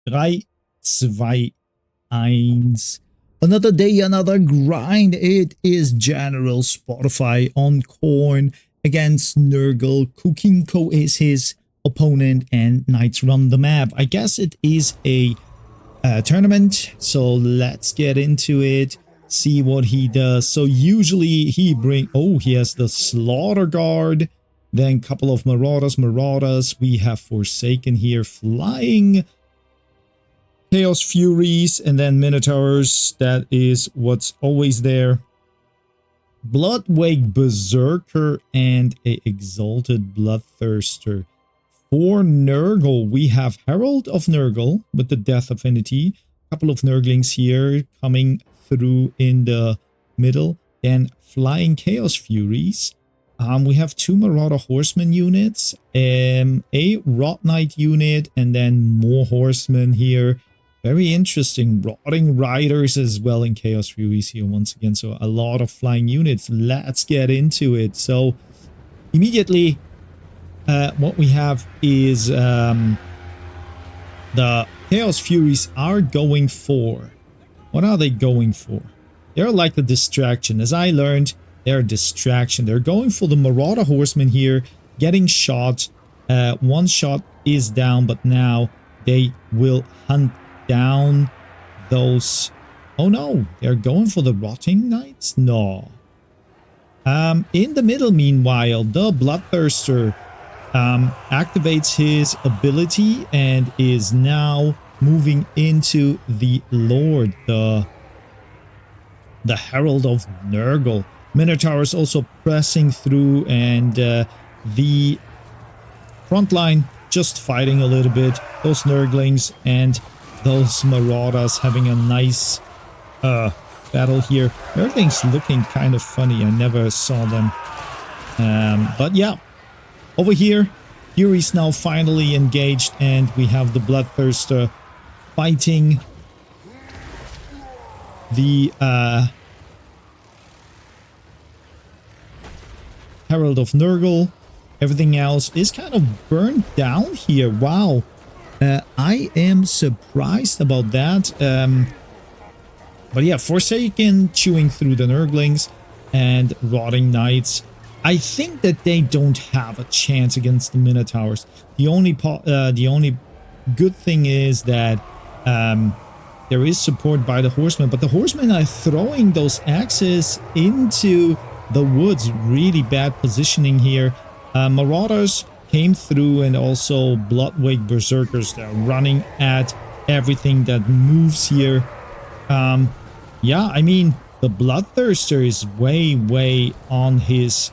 3, 2, 1. Another day, another grind. It is General Spotify on Khorne against Nurgle. Kukinko is his opponent and Knights run the map. I guess it is a tournament, so let's get into it, see what he does. So usually he has the Slaughter Guard, then a couple of Marauders. We have Forsaken here, flying Chaos Furies, and then Minotaurs. That is what's always there. Bloodwake Berserker and a Exalted Bloodthirster. For Nurgle, we have Herald of Nurgle with the Death Affinity. A couple of Nurglings here coming through in the middle. Then Flying Chaos Furies. We have 2 Marauder Horsemen units, a Rot Knight unit, and then more Horsemen here. Very interesting. Rotting Riders as well in Chaos Furies here once again. So a lot of flying units. Let's get into it. So immediately what we have is the Chaos Furies are going for... What are they going for? They're like a distraction. As I learned, they're a distraction. They're going for the Marauder Horsemen here, getting shot. One shot is down, but now they will hunt down those... Oh no, they're going for the Rotting Knights? No. In the middle, meanwhile, the Bloodthirster activates his ability and is now moving into the Lord, the Herald of Nurgle. Minotaur is also pressing through, and the front line just fighting a little bit. Those Nurglings and those Marauders having a nice battle here. Nurglings looking kind of funny. I never saw them. But yeah, over here, Fury's now finally engaged, and we have the Bloodthirster fighting the Herald of Nurgle. Everything else is kind of burned down here. Wow. I am surprised about that. But yeah, Forsaken chewing through the Nurglings and Rotting Knights. I think that they don't have a chance against the Minotaurs. The only good thing is that there is support by the Horsemen, but the Horsemen are throwing those axes into the woods. Really bad positioning here. Marauders came through, and also Bloodwake Berserkers. They're running at everything that moves here. Yeah, I mean, the Bloodthirster is way on his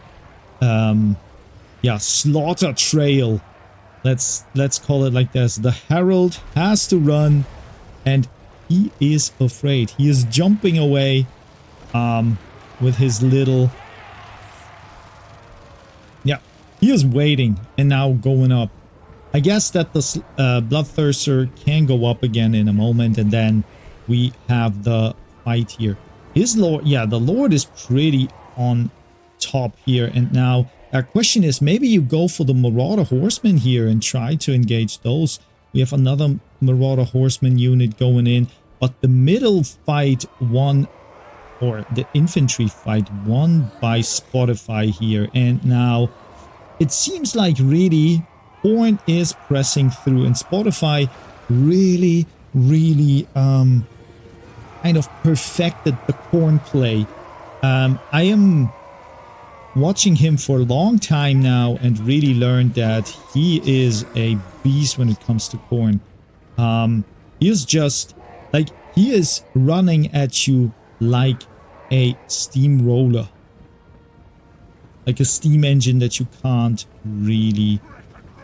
slaughter trail. Let's call it like this. The Herald has to run, and he is afraid. He is jumping away with his little... Yeah, he is waiting and now going up. I guess that the Bloodthirster can go up again in a moment, and then we have the fight here. His Lord, yeah, the Lord is pretty on top here. And now our question is, maybe you go for the Marauder Horsemen here and try to engage those. We have another Marauder Horseman unit going in, but the middle fight won, or the infantry fight won by Spotify here. And now it seems like really Khorne is pressing through, and Spotify really kind of perfected the Khorne play. I am watching him for a long time now and really learned that he is a beast when it comes to Khorne. He is just like, he is running at you like a steamroller, like a steam engine that you can't really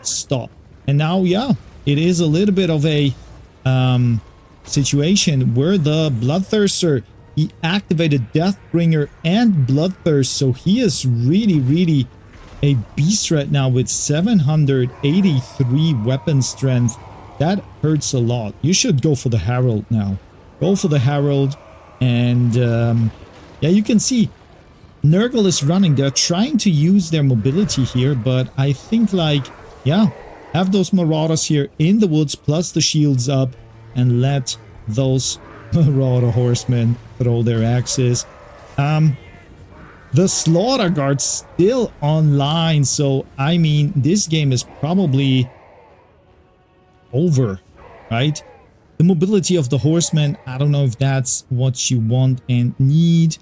stop. And now, yeah, it is a little bit of a situation where the Bloodthirster, he activated Deathbringer and Bloodthirst, so he is really a beast right now with 783 weapon strength. That hurts a lot. You should go for the Herald now. Go for the Herald, and yeah, you can see Nurgle is running. They're trying to use their mobility here, but I think, like, yeah, have those Marauders here in the woods plus the shields up. and let those Rauder horsemen throw their axes. The Slaughter Guard's still online, so I mean, this game is probably over, right? The mobility of the horsemen, I don't know if that's what you want and need.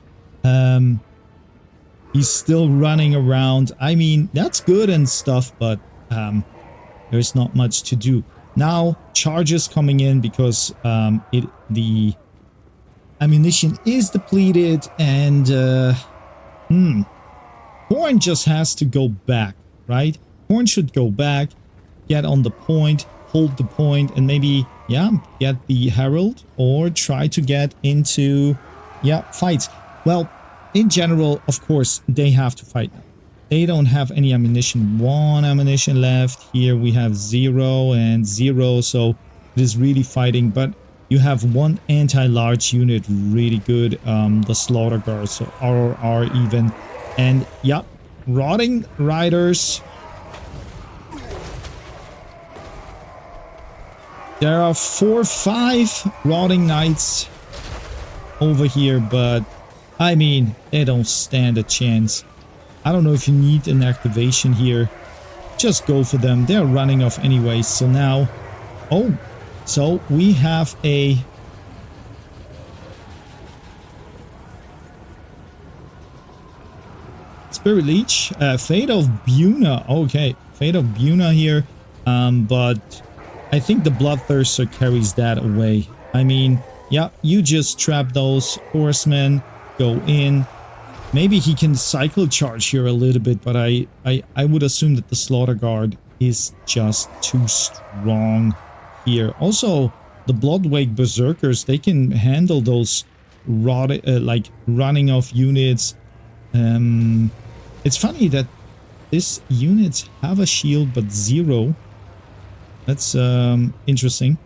He's still running around. I mean, that's good and stuff, but there's not much to do. Now, charges coming in because the ammunition is depleted, and Khorne just has to go back, right? Khorne should go back, get on the point, hold the point, and maybe, yeah, get the Herald or try to get into, yeah, fights. Well, in general, of course, they have to fight now. They don't have any ammunition. 1 ammunition left. Here we have 0 and 0, so it is really fighting. But you have 1 anti-large unit, really good. The Slaughter Guards, so RR even. And yeah, Rotting Riders. There are 4 or 5 Rotting Knights over here, but I mean, they don't stand a chance. I don't know if you need an activation here. Just go for them. They're running off anyway. So now, oh, so we have a Spirit Leech, Fate of Buna. Okay, Fate of Buna here, but I think the Bloodthirster carries that away. I mean, yeah, you just trap those horsemen, go in. Maybe he can cycle charge here a little bit, but I would assume that the Slaughter Guard is just too strong here. Also, the Bloodwake Berserkers, they can handle those like running off units. It's funny that these units have a shield but 0. That's interesting.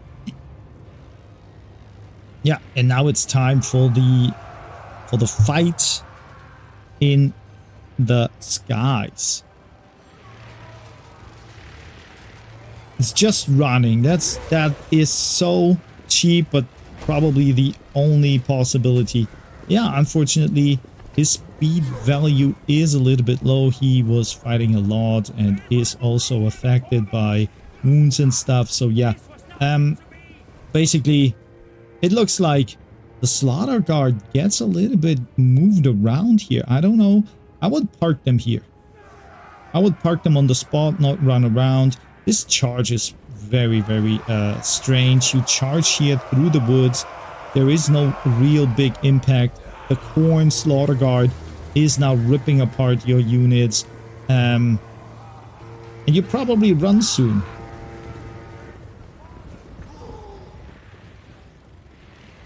Yeah, and now it's time for the fight in the skies. It's just running. That is so cheap, but probably the only possibility. Yeah, unfortunately, his speed value is a little bit low. He was fighting a lot and is also affected by wounds and stuff. So yeah, basically, it looks like the Slaughter Guard gets a little bit moved around here. I don't know. I would park them here. I would park them on the spot, not run around. This charge is very, very strange. You charge here through the woods. There is no real big impact. The Khorne Slaughter Guard is now ripping apart your units. And you probably run soon.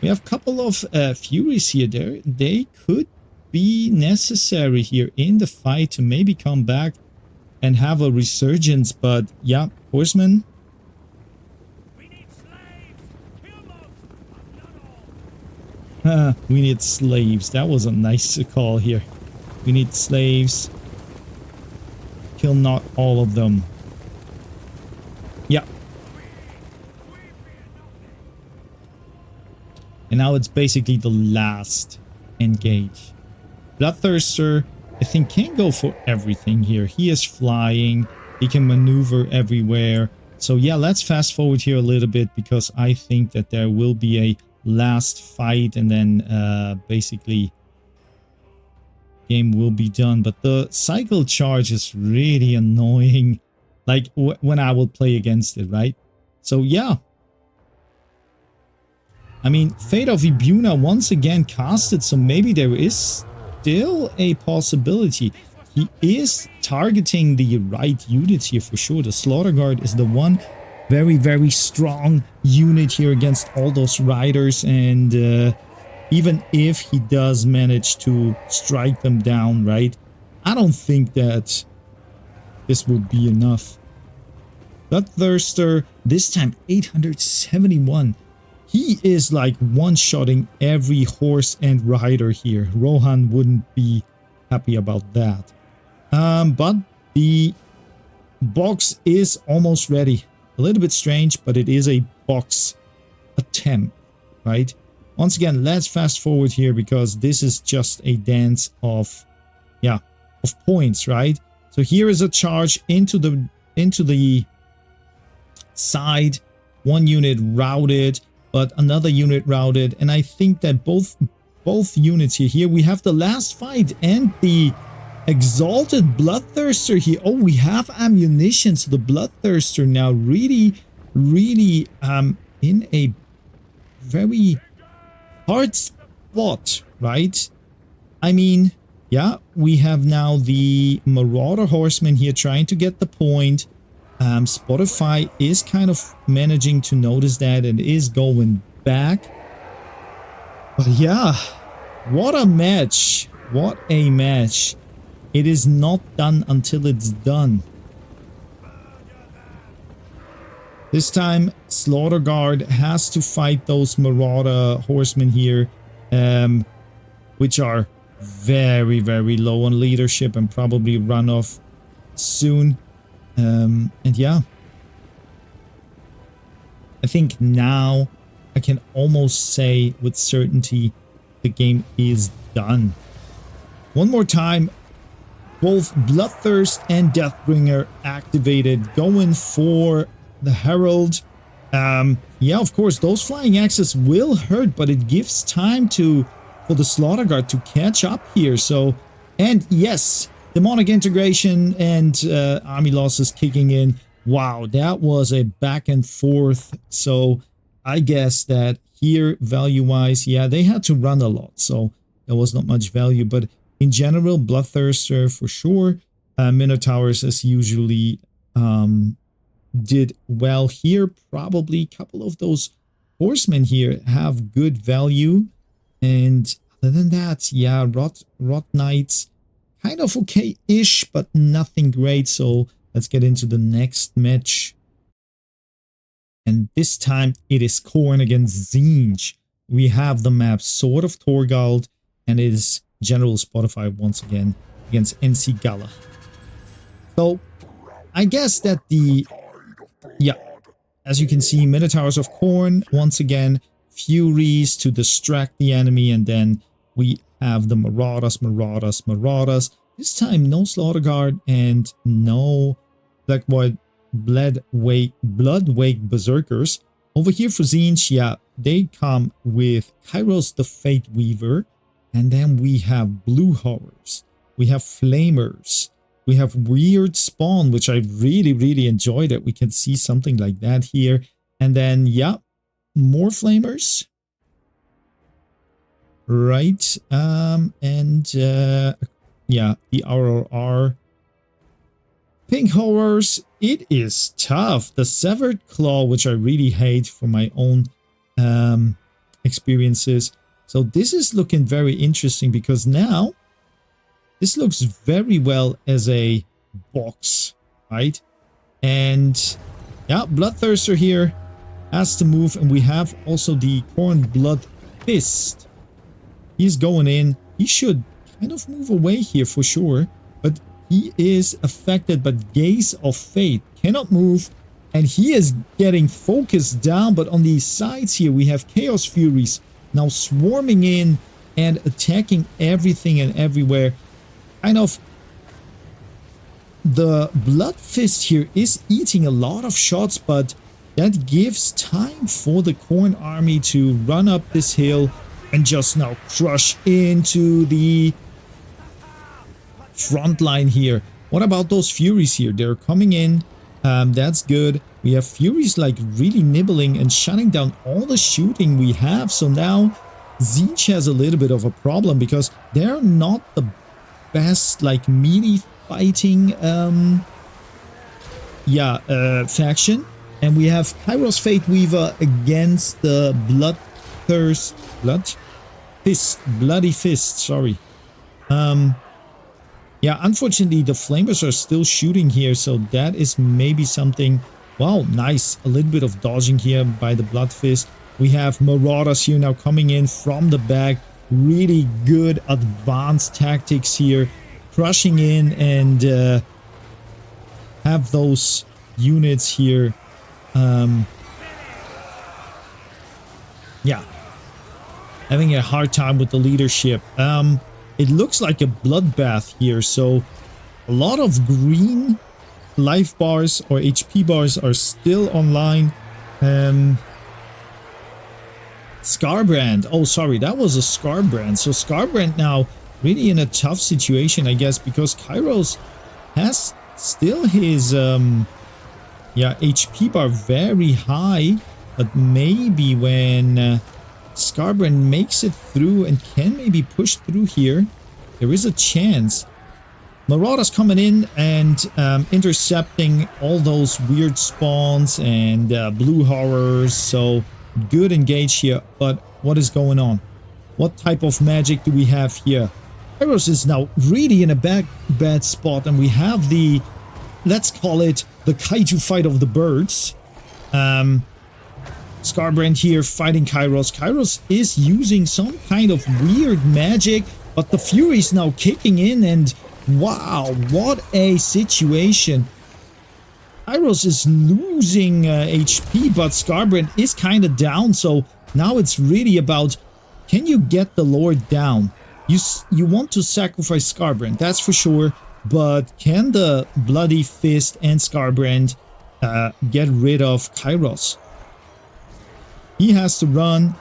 We have a couple of Furies here. They could be necessary here in the fight to maybe come back and have a resurgence. But yeah, horsemen. We need slaves. We need slaves. That was a nice call here. We need slaves. Kill not all of them. Yeah. And now it's basically the last engage. Bloodthirster, I think, can go for everything here. He is flying. He can maneuver everywhere. So yeah, let's fast forward here a little bit because I think that there will be a last fight and then basically game will be done. But the cycle charge is really annoying. Like when I will play against it, right? So yeah. I mean, Fate of Ibuna once again casted, so maybe there is still a possibility. He is targeting the right units here for sure. The Slaughter Guard is the one very, very strong unit here against all those riders. And even if he does manage to strike them down, right? I don't think that this will be enough. Bloodthirster, this time 871. He is like one-shotting every horse and rider here. Rohan wouldn't be happy about that. But the box is almost ready. A little bit strange, but it is a box. attempt, right? Once again, let's fast forward here because this is just a dance of, yeah, of points, right? So here is a charge into the side. One unit routed, but another unit routed, and I think that both units here we have the last fight and the exalted bloodthirster here. Oh, we have ammunition, so the bloodthirster now really in a very hard spot, right? I mean, yeah, we have now the Marauder Horseman here trying to get the point. Spotify is kind of managing to notice that and is going back. But yeah, what a match. What a match. It is not done until it's done. This time, Slaughter Guard has to fight those Marauder Horsemen here, which are very low on leadership and probably run off soon. And yeah, I think now I can almost say with certainty the game is done. One more time, both Bloodthirst and Deathbringer activated, going for the Herald. Yeah, of course, those flying axes will hurt, but it gives time for the Slaughter Guard to catch up here. So, and yes, demonic integration and army losses kicking in. Wow, that was a back and forth. So I guess that here, value-wise, yeah, they had to run a lot, so there was not much value. But in general, Bloodthirster for sure. Minotaurs, as usually, did well here. Probably a couple of those horsemen here have good value. And other than that, yeah, Rot Knights, kind of okay-ish, but nothing great. So let's get into the next match. And this time it is Khorne against Tzeentch. We have the map Sword of Torgald, and it is General Spotify once again against NC Gala. So I guess that yeah, as you can see, Minotaurs of Khorne, once again, Furies to distract the enemy, and then we have the Marauders. This time, no Slaughter Guard and no Bloodwake Berserkers. Over here for Tzeentch, yeah, they come with Kairos the Fate Weaver, and then we have Blue Horrors, we have Flamers, we have Weird Spawn, which I really enjoy that we can see something like that here, and then yeah, more Flamers, right? Yeah, the RRR. Pink Horrors, it is tough. The Severed Claw, which I really hate from my own experiences. So this is looking very interesting because now this looks very well as a box, right? And yeah, Bloodthirster here has to move, and we have also the Khorne Blood Fist. He's going in. He should kind of move away here for sure, but he is affected. But Gaze of Fate cannot move, and he is getting focused down. But on these sides here, we have Chaos Furies now swarming in and attacking everything and everywhere. Kind of the Blood Fist here is eating a lot of shots, but that gives time for the Khorne army to run up this hill and just now crush into the front line here. What about those Furies here? They're coming in. That's good. We have Furies like really nibbling and shutting down all the shooting we have. So now Tzeentch has a little bit of a problem because they're not the best like meaty fighting faction. And we have Kairos Fate Weaver against the Bloody Fist, sorry. Yeah, unfortunately the Flamers are still shooting here, so that is maybe something. Wow, nice. A little bit of dodging here by the Blood Fist. We have Marauders here now coming in from the back. Really good advanced tactics here. Crushing in and have those units here yeah, having a hard time with the leadership. It looks like a bloodbath here, so a lot of green life bars or HP bars are still online. Scarbrand. Oh, sorry, that was a Scarbrand. So Scarbrand now really in a tough situation, I guess, because Kairos has still his HP bar very high, but maybe when Scarbrand makes it through and can maybe push through here, there is a chance. Marauders coming in and intercepting all those weird spawns and blue horrors, so good engage here. But what is going on? What type of magic do we have here? Kairos is now really in a bad spot, and we have the, let's call it the kaiju fight of the birds. Scarbrand here fighting Kairos. Kairos is using some kind of weird magic, but the Fury is now kicking in, and wow, what a situation. Kairos is losing HP, but Scarbrand is kind of down, so now it's really about, can you get the Lord down? You want to sacrifice Scarbrand, that's for sure, but can the Bloody Fist and Scarbrand get rid of Kairos? He has to run.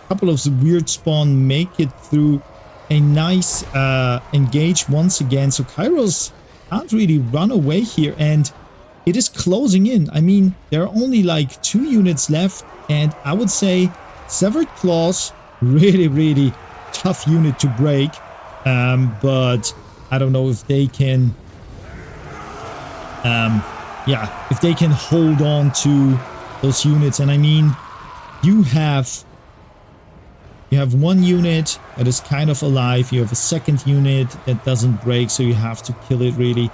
A couple of the weird spawn make it through. A nice engage once again. So Kairos can't really run away here, and it is closing in. I mean, there are only like 2 units left, and I would say Severed Claws, really tough unit to break. But I don't know if they can if they can hold on to those units. And I mean, you have one unit that is kind of alive, you have a second unit that doesn't break, so you have to kill it really,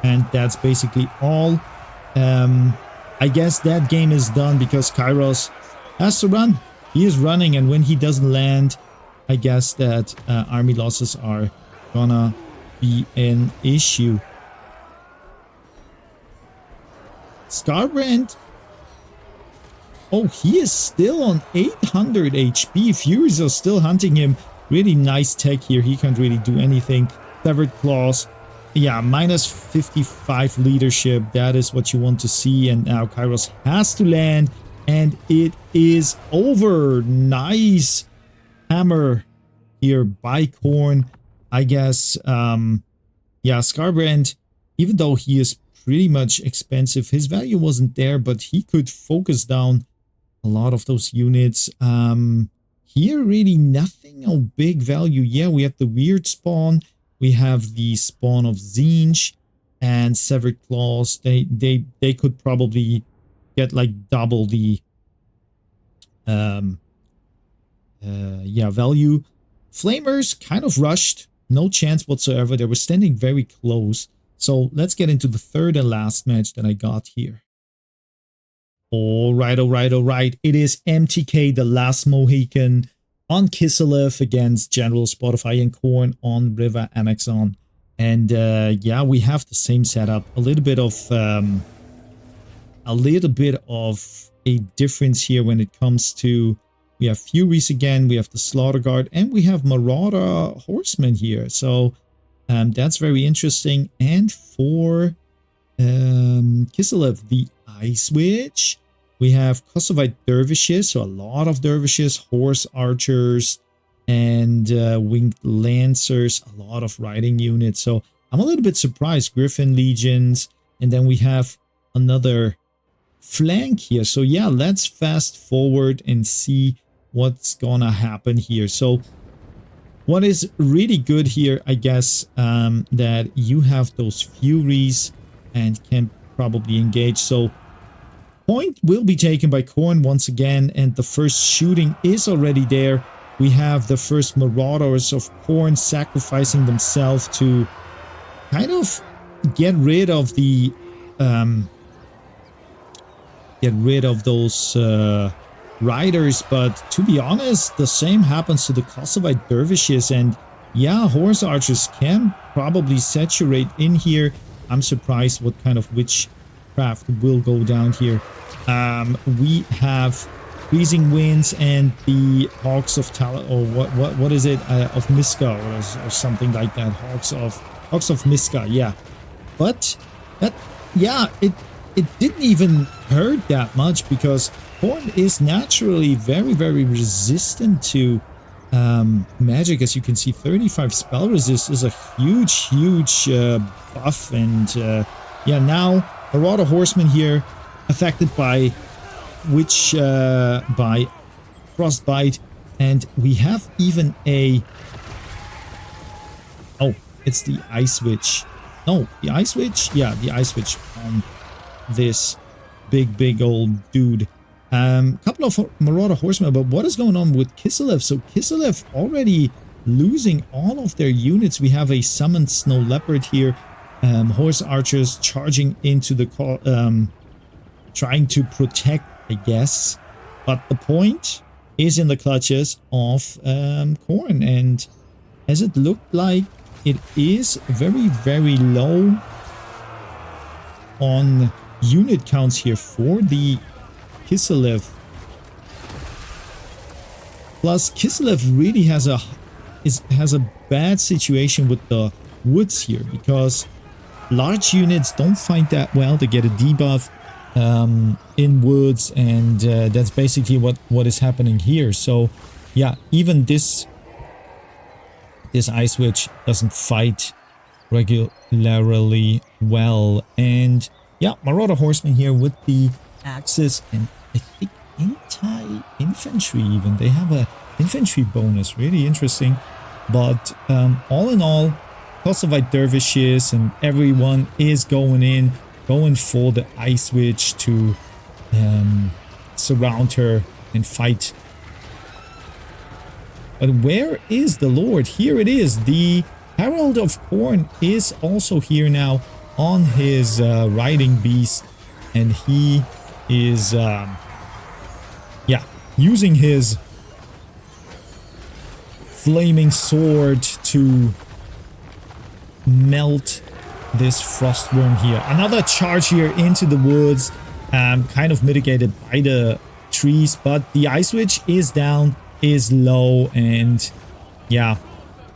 and that's basically all. I guess that game is done because Kairos has to run. He is running, and when he doesn't land, I guess that army losses are gonna be an issue. Scarbrand, oh, he is still on 800 HP. Furies are still hunting him. Really nice tech here. He can't really do anything. Severed Claws. Yeah, minus 55 leadership. That is what you want to see. And now Kairos has to land. And it is over. Nice hammer here by Khorne. I guess, yeah, Scarbrand, even though he is pretty much expensive, his value wasn't there, but he could focus down a lot of those units. Here really nothing of big value. Yeah, we have the weird spawn, we have the spawn of Zinj and Severed Claws. They could probably get like double the value. Flamers kind of rushed, no chance whatsoever. They were standing very close. So let's get into the third and last match that I got here. All right. It is MTK, the last Mohican, on Kislev against General Spotify and Khorne on River Amazon. And yeah, we have the same setup. A little bit of a difference here when it comes to, we have Furies again, we have the Slaughter Guard, and we have Marauder Horsemen here. So that's very interesting. And for Kislev, the Ice Witch, we have Kosovite Dervishes, so a lot of Dervishes, Horse Archers, and Winged Lancers, a lot of riding units. So I'm a little bit surprised. Griffin Legions, and then we have another flank here. So yeah, let's fast forward and see what's gonna happen here. So what is really good here, I guess, that you have those Furies and can probably engage. So point will be taken by Khorne once again, and the first shooting is already there. We have the first Marauders of Khorne sacrificing themselves to kind of get rid of the those riders. But to be honest, the same happens to the Kosovite Dervishes, and yeah, Horse Archers can probably saturate in here. I'm surprised what kind of witchcraft will go down here. We have freezing winds and the hawks of or what is it, of Miska, or something like that. Hawks of Miska, yeah. But that, yeah, it didn't even hurt that much, because Khorne is naturally very, very resistant to magic. As you can see, 35 spell resist is a huge buff. And yeah, now Marauder Horseman here affected by by frostbite, and we have even a, oh, it's the ice witch. No, the ice witch, yeah, the ice witch on this big old dude. Couple of Marauder Horsemen, but what is going on with Kislev? So Kislev already losing all of their units. We have a summoned Snow Leopard here. Horse archers charging into the trying to protect, I guess. But the point is in the clutches of Khorne, and as it looked like, it is very, very low on unit counts here for the Kislev. Plus, Kislev really has a bad situation with the woods here, because large units don't find that well to get a debuff in woods, and that's basically what is happening here. So yeah, even this ice witch doesn't fight regularly well. And yeah, Marauder Horseman here with the axes, and I think anti-infantry even. They have a infantry bonus, really interesting. But all in all, Kosovo dervishes and everyone is going for the ice witch to surround her and fight. But where is the Lord? Here it is. The Herald of Khorne is also here now on his riding beast, and he is yeah, using his flaming sword to melt this frostworm here. Another charge here into the woods, kind of mitigated by the trees, but the ice witch is down, is low, and yeah,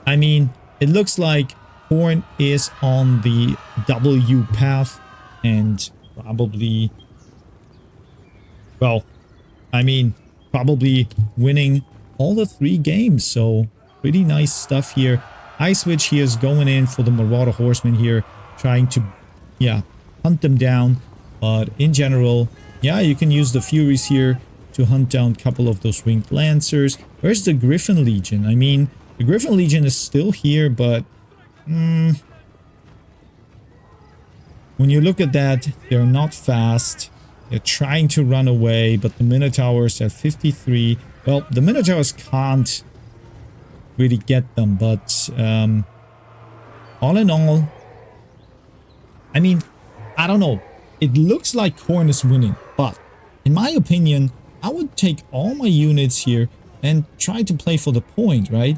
I mean, it looks like Khorne is on the W path, and probably, well, I mean, probably winning all the 3 games. So pretty nice stuff here. Ice Witch here is going in for the Marauder Horseman here, trying to, yeah, hunt them down. But in general, yeah, you can use the Furies here to hunt down a couple of those Winged Lancers. Where's the Griffin Legion? I mean, the Griffin Legion is still here, but when you look at that, they're not fast. They're trying to run away, but the Minotaurs at 53. Well, the Minotaurs can't really get them, but all in all, I mean, I don't know. It looks like Khorne is winning, but in my opinion, I would take all my units here and try to play for the point, right?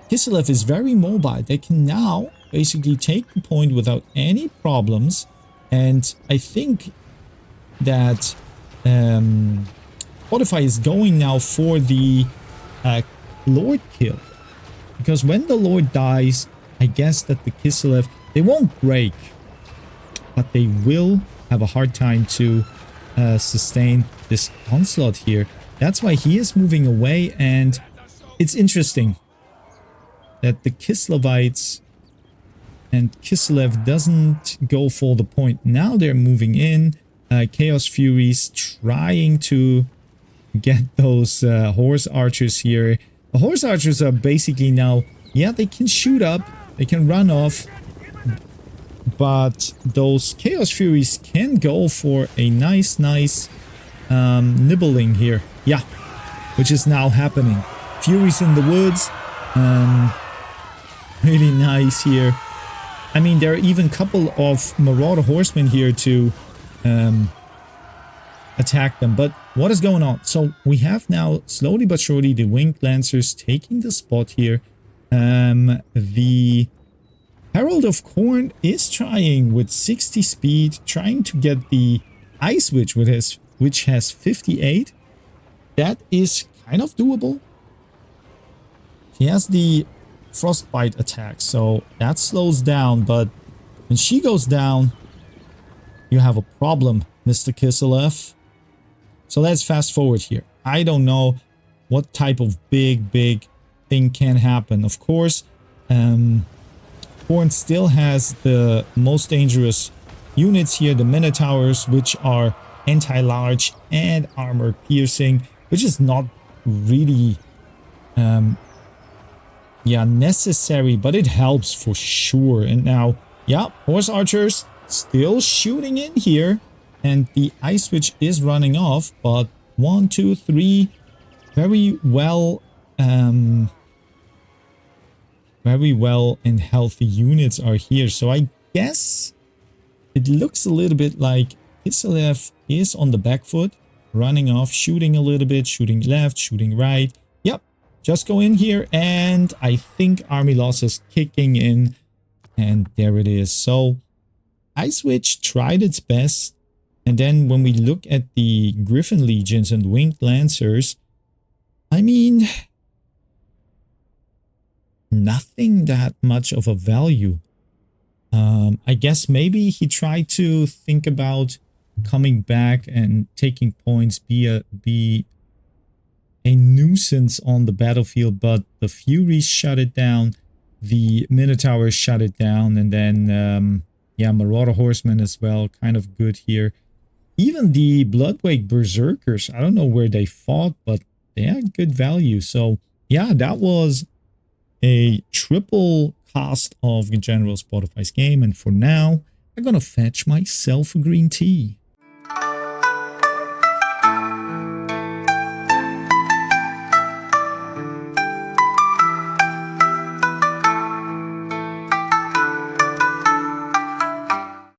Kislev is very mobile. They can now basically take the point without any problems, and I think that Spotify is going now for the Lord kill, because when the Lord dies, I guess that the Kislev, they won't break, but they will have a hard time to sustain this onslaught here. That's why he is moving away, and it's interesting that the Kislevites and Kislev doesn't go for the point. Now they're moving in. Chaos Furies trying to get those horse archers here. The horse archers are basically now, yeah, they can shoot up, they can run off, but those Chaos Furies can go for a nice nibbling here. Yeah, which is now happening. Furies in the woods, really nice here. I mean, there are even a couple of Marauder Horsemen here to attack them. But what is going on? So we have now, slowly but surely, the Winged Lancers taking the spot here. The Herald of Khorne is trying with 60 speed, trying to get the Ice Witch, which has 58. that is kind of doable. She has the frostbite attack, so that slows down, but when she goes down, you have a problem, Mr. Kiselev. So let's fast forward here. I don't know what type of big thing can happen. Of course, Khorne still has the most dangerous units here, the Minotaurs, which are anti-large and armor piercing, which is not really yeah, necessary, but it helps for sure. And now, yeah, horse archers still shooting in here, and the ice switch is running off, but 1, 2, 3 very well and healthy units are here. So I guess it looks a little bit like Kiselev is on the back foot, running off, shooting a little bit, shooting left, shooting right. Yep, just go in here, and I think army loss is kicking in, and there it is. So Ice Witch tried its best, and then when we look at the Griffin Legions and Winged Lancers, I mean, nothing that much of a value. I guess maybe he tried to think about coming back and taking points, be a nuisance on the battlefield, but the Furies shut it down, the Minotaurs shut it down, and then yeah, Marauder Horsemen as well, kind of good here. Even the Bloodwake Berserkers, I don't know where they fought, but they had good value. So yeah, that was a triple cost of General Spotify's game, and for now, I'm gonna fetch myself a green tea.